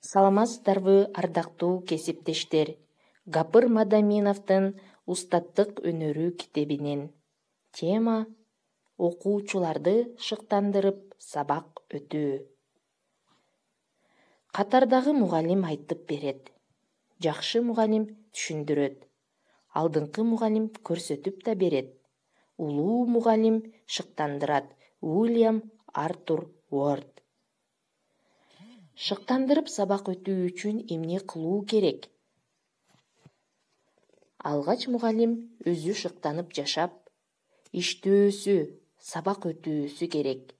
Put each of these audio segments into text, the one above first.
Саламатсыздарбы, ардактуу кесиптештер. Гапыр Мадаминовдун устаттык өнөрү китебинен. Тема: окуучуларды шыктандырып сабак өтүү. Катардагы мугалим айтып берет. Жакшы мугалим түшүндүрөт. Алдыңкы мугалим көрсөтүп да берет. Улуу мугалим шыктандырат. Уильям Артур Уорд. Шыктандырып сабак өтүү үчүн эмне кылуу керек? Алгач мугалим өзү шыктанып жашап, иштөөсү, сабак өтүүсү керек.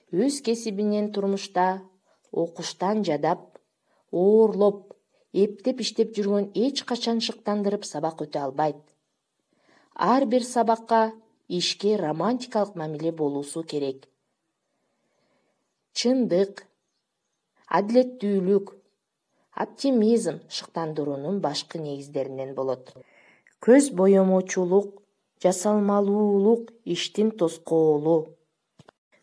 Өз кесибинен турмушта, окуштан жадап, оорлоп, эптеп иштеп жүргөн эч качан шыктандырып сабак өтө албайт. Ар бир сабакка, ишке романтикалык мамиле болуусу керек. Чындык, адилеттүүлүк, оптимизм шыктандыруунун башкы негиздеринен болот. Көз боемочулук, жасалмалуулук иштин тоскоолу.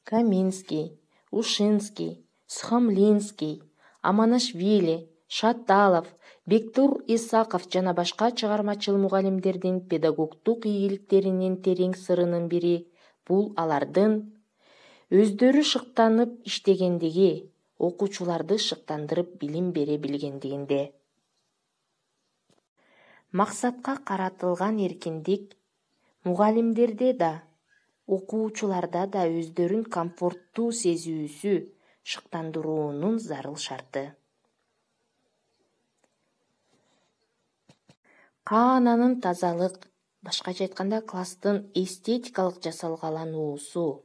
Каминский, Ушинский, Сухомлинский, Аманашвили, Шаталов, Бектур Исаков жана башка чыгармачыл мугалимдердин педагогдук ийгиликтеринин терең сырынын бири бул алардын өздөрү шыктанып иштегендиги, окуучуларды шыктандырып билим бере билгендигинде. Максатка каратылган эркиндик мугалимдерде да, окуучуларда да өздөрүн комфорттуу сезүүсү шыктандыруунун зарыл шарты. Каананын тазалык, башкача айтканда класстын эстетикалык жасалгалануусу,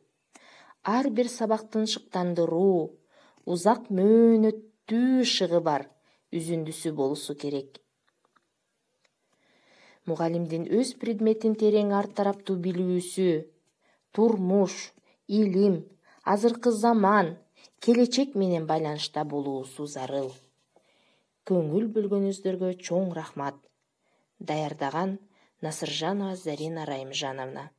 ар бир сабактын шыктандыруу, узак мөөнөттүү шыгы бар үзүндүсү болуусу керек. Мугалимдин өз предметин терең ар тараптуу билүүсү, турмуш, илим, азыркы заман, келечек менен байланышта болуусу зарыл. Көңүл бөлгөнүңүздөргө чоң рахмат. Даярдаган Насыржанова Зарина Райымжановна.